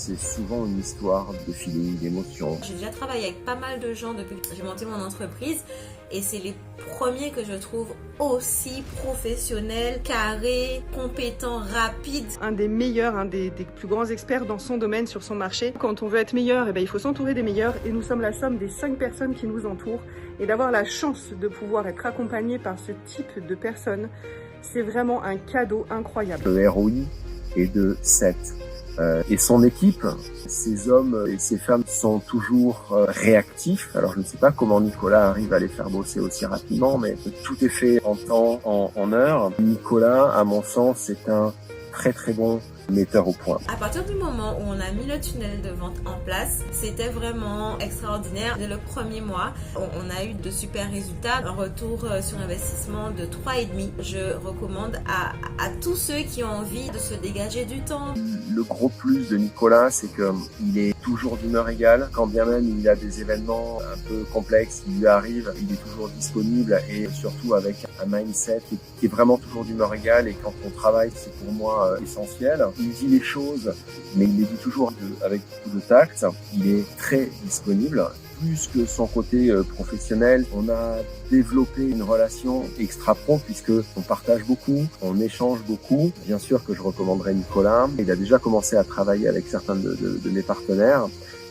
c'est souvent une histoire de feeling, d'émotion. J'ai déjà travaillé avec pas mal de gens depuis que j'ai monté mon entreprise et c'est les premiers que je trouve aussi professionnels, carrés, compétents, rapides. Un des meilleurs, un des plus grands experts dans son domaine, sur son marché. Quand on veut être meilleur, il faut s'entourer des meilleurs et nous sommes la somme des 5 personnes qui nous entourent. Et d'avoir la chance de pouvoir être accompagné par ce type de personnes, c'est vraiment un cadeau incroyable. Le ROI est de 7. Et son équipe, ces hommes et ces femmes sont toujours réactifs. Alors je ne sais pas comment Nicolas arrive à les faire bosser aussi rapidement, mais tout est fait en temps, en heure. Nicolas, à mon sens, est un très très bon metteur au point. À partir du moment où on a mis le tunnel de vente en place, c'était vraiment extraordinaire. Dès le premier mois, on a eu de super résultats, un retour sur investissement de 3,5. Je recommande à tous ceux qui ont envie de se dégager du temps. Le gros plus de Nicolas, c'est qu'il est toujours d'humeur égale. Quand bien même il a des événements un peu complexes qui lui arrivent, il est toujours disponible et surtout avec un mindset qui est vraiment toujours d'humeur égale. Et quand on travaille, c'est pour moi essentiel. Il dit les choses, mais il les dit toujours avec beaucoup de tact. Il est très disponible. Plus que son côté professionnel, on a développé une relation extra-pro puisque on partage beaucoup, on échange beaucoup. Bien sûr que je recommanderais Nicolas. Il a déjà commencé à travailler avec certains de mes partenaires.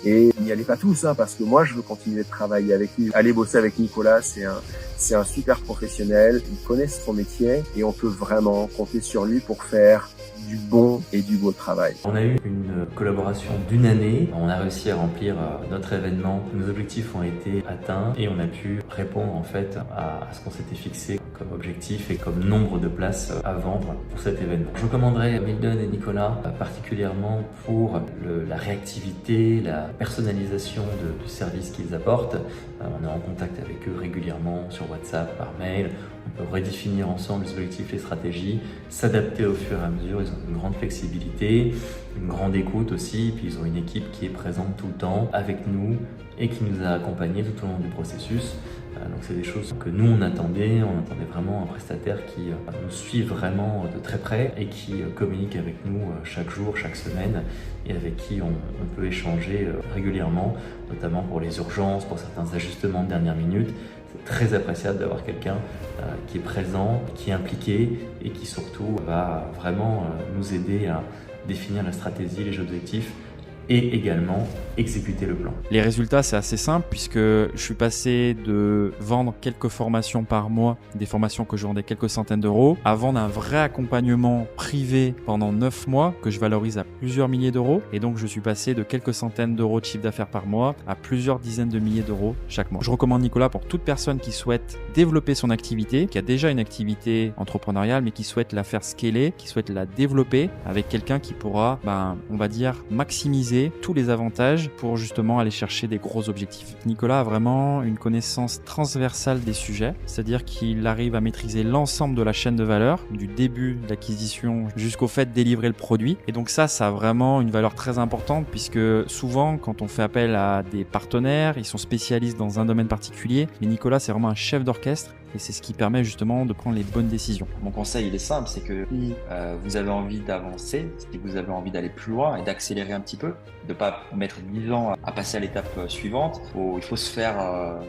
Et n'y allez pas tous, parce que moi je veux continuer de travailler avec lui. Aller bosser avec Nicolas, c'est un super professionnel. Il connaît son métier et on peut vraiment compter sur lui pour faire du bon et du beau travail. On a eu une collaboration d'1 année. On a réussi à remplir notre événement. Nos objectifs ont été atteints et on a pu répondre en fait à ce qu'on s'était fixé comme objectif et comme nombre de places à vendre pour cet événement. Je recommanderais Milden et Nicolas particulièrement pour la réactivité, la personnalisation du service qu'ils apportent. On est en contact avec eux régulièrement sur WhatsApp, par mail. On peut redéfinir ensemble les objectifs, les stratégies, s'adapter au fur et à mesure. Ils ont une grande flexibilité, une grande écoute aussi. Puis ils ont une équipe qui est présente tout le temps avec nous et qui nous a accompagnés tout au long du processus. Donc c'est des choses que nous on attendait vraiment un prestataire qui nous suit vraiment de très près et qui communique avec nous chaque jour, chaque semaine et avec qui on peut échanger régulièrement, notamment pour les urgences, pour certains ajustements de dernière minute. C'est très appréciable d'avoir quelqu'un qui est présent, qui est impliqué et qui surtout va vraiment nous aider à définir la stratégie, les objectifs et également exécuter le plan. Les résultats, c'est assez simple puisque je suis passé de vendre quelques formations par mois, des formations que je vendais quelques centaines d'euros, à vendre un vrai accompagnement privé pendant 9 mois que je valorise à plusieurs milliers d'euros. Et donc, je suis passé de quelques centaines d'euros de chiffre d'affaires par mois à plusieurs dizaines de milliers d'euros chaque mois. Je recommande Nicolas pour toute personne qui souhaite développer son activité, qui a déjà une activité entrepreneuriale, mais qui souhaite la faire scaler, qui souhaite la développer avec quelqu'un qui pourra, on va dire, maximiser tous les avantages pour justement aller chercher des gros objectifs. Nicolas a vraiment une connaissance transversale des sujets, c'est-à-dire qu'il arrive à maîtriser l'ensemble de la chaîne de valeur, du début de l'acquisition jusqu'au fait de délivrer le produit. Et donc ça a vraiment une valeur très importante puisque souvent, quand on fait appel à des partenaires, ils sont spécialistes dans un domaine particulier. Mais Nicolas, c'est vraiment un chef d'orchestre. Et c'est ce qui permet justement de prendre les bonnes décisions. Mon conseil, il est simple, c'est que si vous avez envie d'avancer, si vous avez envie d'aller plus loin et d'accélérer un petit peu, de ne pas mettre 10 ans à passer à l'étape suivante, il faut se faire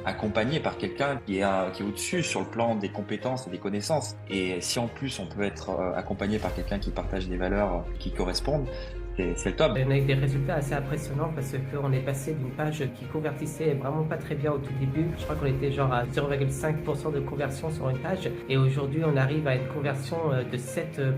accompagner par quelqu'un qui est au-dessus sur le plan des compétences et des connaissances. Et si en plus on peut être accompagné par quelqu'un qui partage des valeurs qui correspondent, c'est le top. On a eu des résultats assez impressionnants parce qu'on est passé d'une page qui convertissait vraiment pas très bien au tout début. Je crois qu'on était genre à 0,5% de conversion sur une page et aujourd'hui on arrive à une conversion de 7%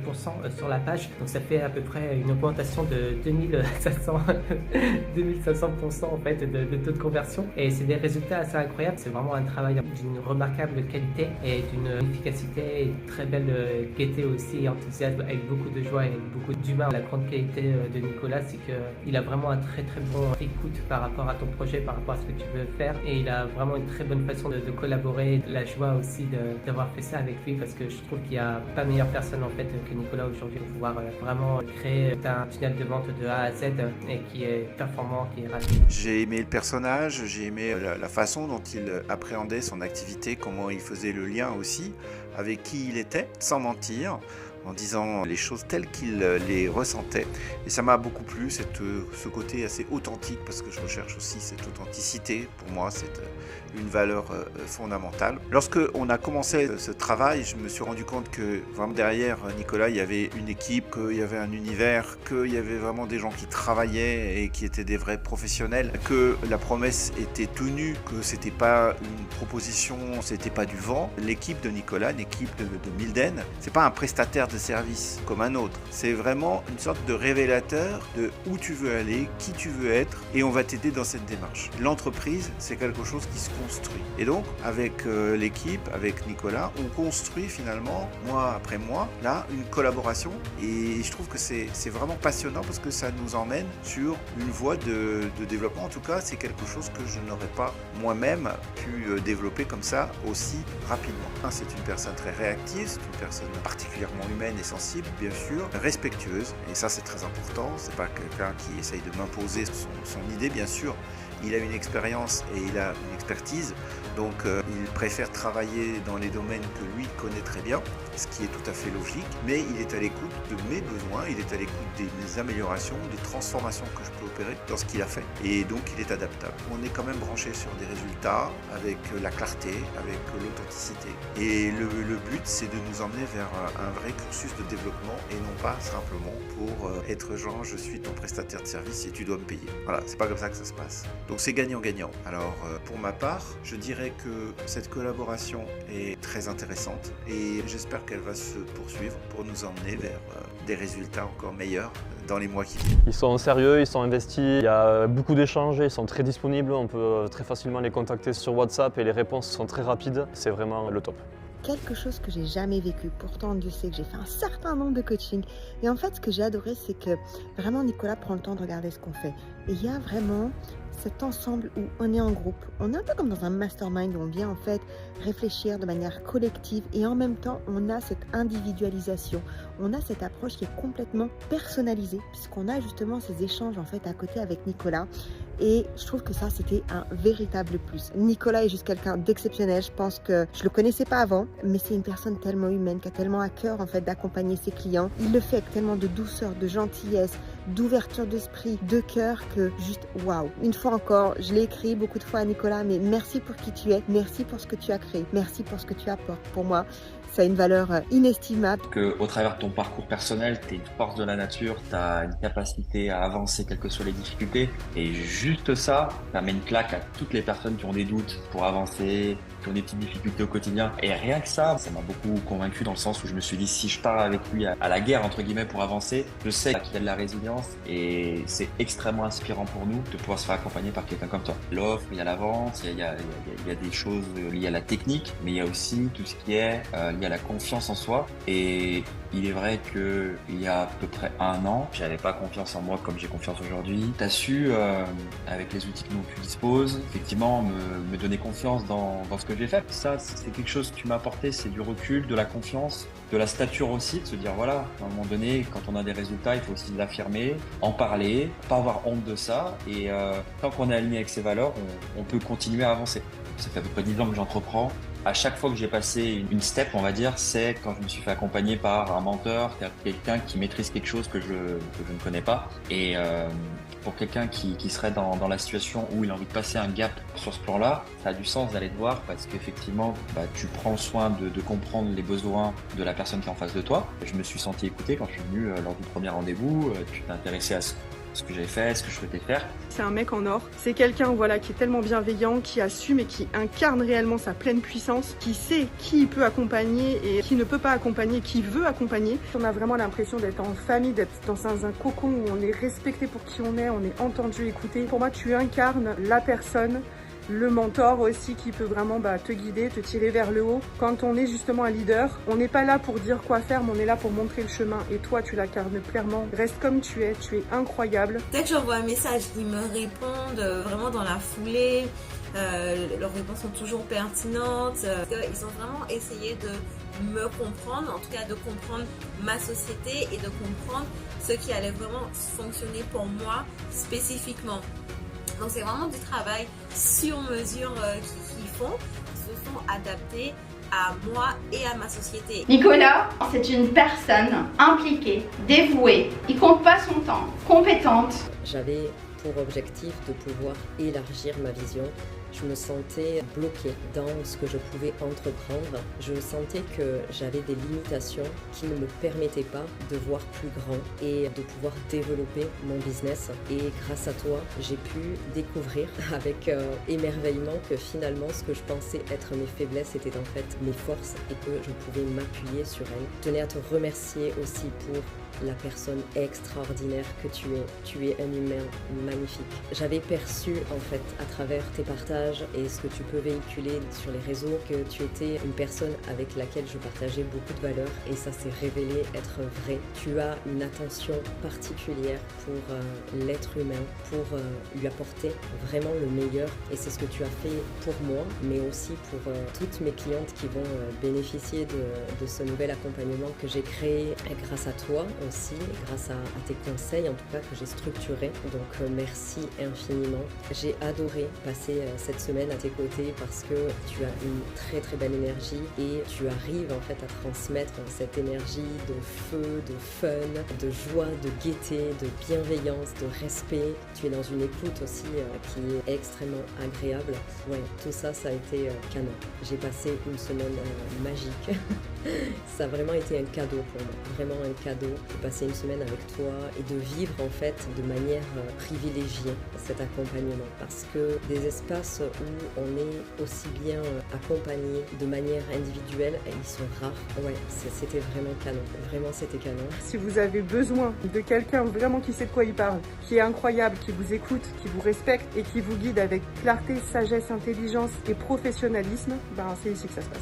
sur la page. Donc ça fait à peu près une augmentation de 2500% en fait de taux de conversion et c'est des résultats assez incroyables. C'est vraiment un travail d'une remarquable qualité et d'une efficacité et une très belle gaieté aussi et enthousiasme avec beaucoup de joie et beaucoup d'humain. La grande qualité de Nicolas, c'est qu'il a vraiment un très très bon écoute par rapport à ton projet, par rapport à ce que tu veux faire et il a vraiment une très bonne façon de collaborer. La joie aussi d'avoir fait ça avec lui parce que je trouve qu'il n'y a pas meilleure personne en fait que Nicolas aujourd'hui pour pouvoir vraiment créer un tunnel de vente de A à Z et qui est performant, qui est rapide. J'ai aimé le personnage, j'ai aimé la façon dont il appréhendait son activité, comment il faisait le lien aussi avec qui il était, sans mentir. en disant les choses telles qu'il les ressentait. Et ça m'a beaucoup plu, ce côté assez authentique, parce que je recherche aussi cette authenticité. Pour moi, c'est une valeur fondamentale. Lorsque on a commencé ce travail, je me suis rendu compte que vraiment derrière Nicolas, il y avait une équipe, qu'il y avait un univers, qu'il y avait vraiment des gens qui travaillaient et qui étaient des vrais professionnels, que la promesse était tenue, que c'était pas une proposition, c'était pas du vent. L'équipe de Nicolas, l'équipe de Milden, c'est pas un prestataire de service comme un autre. C'est vraiment une sorte de révélateur de où tu veux aller, qui tu veux être, et on va t'aider dans cette démarche. L'entreprise, c'est quelque chose qui se construit. Et donc, avec l'équipe, avec Nicolas, on construit finalement, mois après mois, là, une collaboration. Et je trouve que c'est vraiment passionnant parce que ça nous emmène sur une voie de développement. En tout cas, c'est quelque chose que je n'aurais pas moi-même pu développer comme ça aussi rapidement. C'est une personne très réactive, c'est une personne particulièrement humaine et sensible, bien sûr, respectueuse. Et ça, c'est très important. C'est pas quelqu'un qui essaye de m'imposer son idée, bien sûr. Il a une expérience et il a une expertise, donc il préfère travailler dans les domaines que lui connaît très bien, ce qui est tout à fait logique, mais il est à l'écoute de mes besoins, il est à l'écoute des améliorations, des transformations que je peux opérer dans ce qu'il a fait, et donc il est adaptable. On est quand même branché sur des résultats, avec la clarté, avec l'authenticité, et le but c'est de nous emmener vers un vrai cursus de développement, et non pas simplement pour être genre je suis ton prestataire de service et tu dois me payer. Voilà, c'est pas comme ça que ça se passe. Donc c'est gagnant-gagnant. Alors pour ma part, je dirais que cette collaboration est très intéressante et j'espère qu'elle va se poursuivre pour nous emmener vers des résultats encore meilleurs dans les mois qui viennent. Ils sont sérieux, ils sont investis, il y a beaucoup d'échanges, ils sont très disponibles, on peut très facilement les contacter sur WhatsApp et les réponses sont très rapides, c'est vraiment le top. Quelque chose que j'ai jamais vécu, pourtant Dieu sait que j'ai fait un certain nombre de coachings. Et en fait, ce que j'ai adoré, c'est que vraiment Nicolas prend le temps de regarder ce qu'on fait. Et il y a vraiment cet ensemble où on est en groupe. On est un peu comme dans un mastermind où on vient en fait réfléchir de manière collective et en même temps on a cette individualisation. On a cette approche qui est complètement personnalisée puisqu'on a justement ces échanges en fait à côté avec Nicolas. Et je trouve que ça, c'était un véritable plus. Nicolas est juste quelqu'un d'exceptionnel. Je pense que je le connaissais pas avant, mais c'est une personne tellement humaine, qui a tellement à cœur en fait d'accompagner ses clients. Il le fait avec tellement de douceur, de gentillesse, d'ouverture d'esprit, de cœur que juste waouh. Une fois encore, je l'ai écrit beaucoup de fois à Nicolas, mais merci pour qui tu es, merci pour ce que tu as créé, merci pour ce que tu apportes. Pour moi, ça a une valeur inestimable. Au travers de ton parcours personnel, tu es une force de la nature, tu as une capacité à avancer quelles que soient les difficultés. Et juste ça, ça met une claque à toutes les personnes qui ont des doutes pour avancer, qui ont des petites difficultés au quotidien. Et rien que ça m'a beaucoup convaincu dans le sens où je me suis dit, si je pars avec lui à la guerre, entre guillemets, pour avancer, je sais qu'il y a de la résilience et c'est extrêmement inspirant pour nous de pouvoir se faire accompagner par quelqu'un comme toi. L'offre, il y a la vente, il y a des choses liées à la technique, mais il y a aussi tout ce qui est lié à la confiance en soi. Et il est vrai que il y a à peu près 1 an, j'avais pas confiance en moi comme j'ai confiance aujourd'hui. Tu as su, avec les outils dont tu disposes, effectivement me donner confiance dans ce que j'ai fait. Ça, c'est quelque chose que tu m'as apporté, c'est du recul, de la confiance, de la stature aussi, de se dire voilà, à un moment donné, quand on a des résultats, il faut aussi l'affirmer, en parler, pas avoir honte de ça. Et tant qu'on est aligné avec ses valeurs, on peut continuer à avancer. Ça fait à peu près 10 ans que j'entreprends. À chaque fois que j'ai passé une step, on va dire, c'est quand je me suis fait accompagner par un mentor, quelqu'un qui maîtrise quelque chose que je ne connais pas. Et pour quelqu'un qui serait dans la situation où il a envie de passer un gap sur ce plan-là, ça a du sens d'aller te voir parce qu'effectivement, tu prends soin de comprendre les besoins de la personne qui est en face de toi. Je me suis senti écouté quand je suis venu lors du premier rendez-vous. Tu t'es intéressé à ce que j'ai fait, ce que je souhaitais faire. C'est un mec en or. C'est quelqu'un voilà, qui est tellement bienveillant, qui assume et qui incarne réellement sa pleine puissance, qui sait qui il peut accompagner et qui ne peut pas accompagner, qui veut accompagner. On a vraiment l'impression d'être en famille, d'être dans un cocon où on est respecté pour qui on est entendu, écouté. Pour moi, tu incarnes la personne, le mentor aussi qui peut vraiment te guider, te tirer vers le haut. Quand on est justement un leader, on n'est pas là pour dire quoi faire, mais on est là pour montrer le chemin. Et toi, tu l'incarnes clairement. Reste comme tu es incroyable. Dès que j'envoie un message, ils me répondent vraiment dans la foulée. Leurs réponses sont toujours pertinentes. Ils ont vraiment essayé de me comprendre, en tout cas de comprendre ma société et de comprendre ce qui allait vraiment fonctionner pour moi spécifiquement. Donc c'est vraiment du travail sur mesure qu'ils font. Ils se sont adaptés à moi et à ma société. Nicolas, c'est une personne impliquée, dévouée, il compte pas son temps, compétente. J'avais pour objectif de pouvoir élargir ma vision. Je me sentais bloquée dans ce que je pouvais entreprendre. Je sentais que j'avais des limitations qui ne me permettaient pas de voir plus grand et de pouvoir développer mon business. Et grâce à toi, j'ai pu découvrir avec émerveillement que finalement ce que je pensais être mes faiblesses étaient en fait mes forces et que je pouvais m'appuyer sur elles. Je tenais à te remercier aussi pour la personne extraordinaire que tu es. Tu es un humain magnifique. J'avais perçu en fait à travers tes partages et ce que tu peux véhiculer sur les réseaux que tu étais une personne avec laquelle je partageais beaucoup de valeurs et ça s'est révélé être vrai. Tu as une attention particulière pour l'être humain, pour lui apporter vraiment le meilleur et c'est ce que tu as fait pour moi mais aussi pour toutes mes clientes qui vont bénéficier de ce nouvel accompagnement que j'ai créé grâce à toi aussi, grâce à tes conseils en tout cas que j'ai structuré. Donc merci infiniment. J'ai adoré passer cette semaine à tes côtés parce que tu as une très très belle énergie et tu arrives en fait à transmettre cette énergie de feu, de fun, de joie, de gaieté, de bienveillance, de respect. Tu es dans une écoute aussi qui est extrêmement agréable. Ouais, tout ça, ça a été canon. J'ai passé une semaine magique. Ça a vraiment été un cadeau pour moi, vraiment un cadeau de passer une semaine avec toi et de vivre en fait de manière privilégiée cet accompagnement parce que des espaces où on est aussi bien accompagné de manière individuelle, ils sont rares. Ouais, c'était vraiment canon, vraiment c'était canon. Si vous avez besoin de quelqu'un vraiment qui sait de quoi il parle, qui est incroyable, qui vous écoute, qui vous respecte et qui vous guide avec clarté, sagesse, intelligence et professionnalisme, c'est ici que ça se passe.